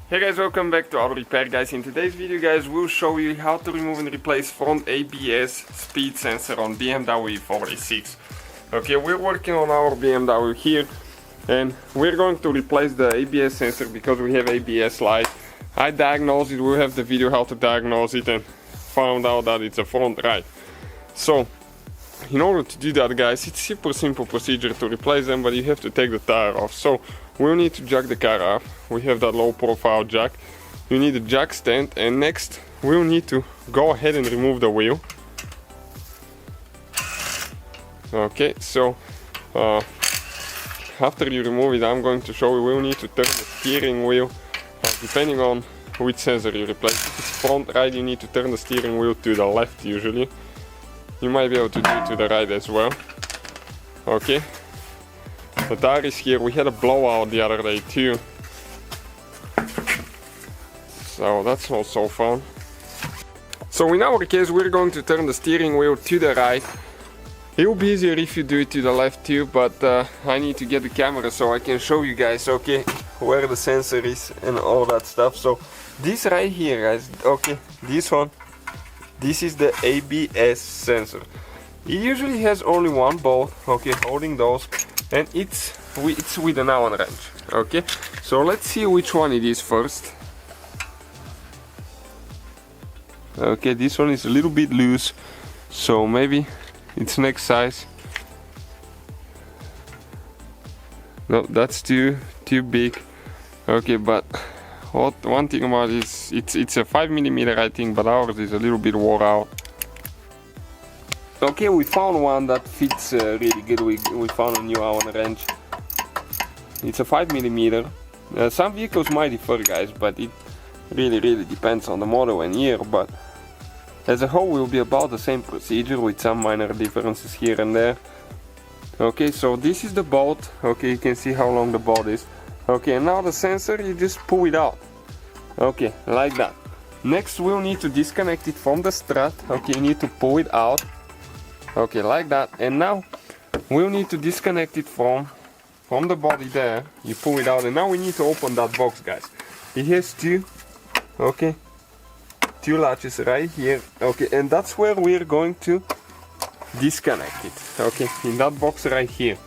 Hey guys, welcome back to Auto Repair guys. In today's video guys, we'll show you how to remove and replace front ABS speed sensor on BMW E46. Okay, we're working on our BMW here and we're going to replace the ABS sensor because we have ABS light. I diagnosed it, we have the video how to diagnose it and found out that it's a front right. So, in order to do that guys, it's super simple procedure to replace them, but you have to take the tire off. So we'll need to jack the car off. We have that low profile jack. You need a jack stand, and next we'll need to go ahead and remove the wheel. Okay, so after you remove it, I'm going to show you we'll need to turn the steering wheel depending on which sensor you replace. If it's front right, you need to turn the steering wheel to the left usually. You might be able to do it to the right as well. Okay. The tire is here. We had a blowout the other day too. So that's also fun. So in our case, we're going to turn the steering wheel to the right. It will be easier if you do it to the left too, but I need to get the camera so I can show you guys, okay, where the sensor is and all that stuff. So this right here guys, okay, this one. This is the ABS sensor. It usually has only one bolt, okay, holding those, and it's with an Allen wrench, okay. So let's see which one it is first. Okay, this one is a little bit loose, so maybe it's next size. No, that's too big. Okay, but one thing about it is it's a 5mm I think, but ours is a little bit wore out. Okay, we found one that fits really good. We found a new Allen wrench. It's a 5mm. Some vehicles might differ guys, but it really depends on the model and year, but as a whole will be about the same procedure with some minor differences here and there. Okay, so this is the bolt. Okay, you can see how long the bolt is. Okay, and now the sensor, you just pull it out. Okay, like that. Next we'll need to disconnect it from the strut. Okay, you need to pull it out. Okay, like that. And now we'll need to disconnect it from the body there. You pull it out, and now we need to open that box guys. It has two latches right here. Okay, and that's where we're going to disconnect it. Okay, in that box right here.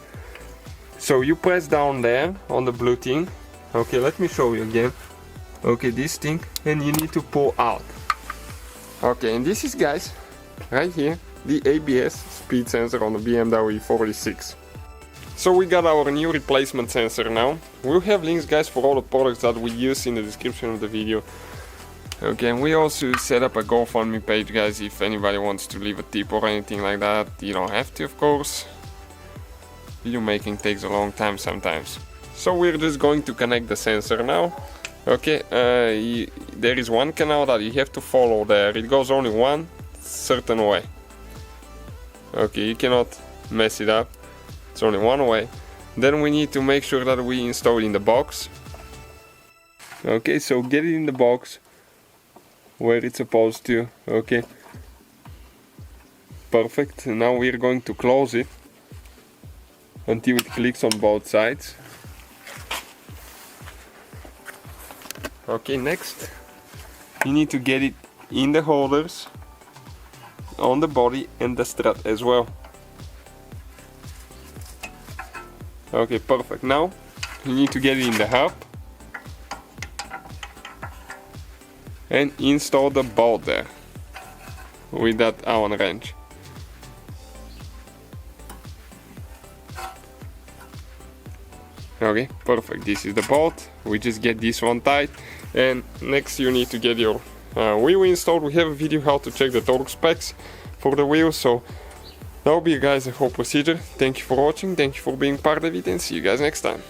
So you press down there on the blue thing. Okay, let me show you again. Okay, this thing, and you need to pull out. Okay, and this is guys, right here, the ABS speed sensor on the BMW E46. So we got our new replacement sensor now. We'll have links guys for all the products that we use in the description of the video. Okay, and we also set up a GoFundMe page guys, if anybody wants to leave a tip or anything like that. You don't have to, of course. Video making takes a long time sometimes. So we're just going to connect the sensor now. Okay, there is one canal that you have to follow there. It goes only one certain way. Okay, you cannot mess it up. It's only one way. Then we need to make sure that we install it in the box. Okay, so get it in the box where it's supposed to. Okay, perfect. Now we're going to close it until it clicks on both sides. Okay, next you need to get it in the holders, on the body and the strut as well. Okay, perfect. Now you need to get it in the hub and install the bolt there with that Allen wrench. Okay, perfect. This is the bolt. We just get this one tight, and next you need to get your wheel installed. We have a video how to check the torque specs for the wheel, so that will be guys the whole procedure. Thank you for watching, thank you for being part of it, and see you guys next time.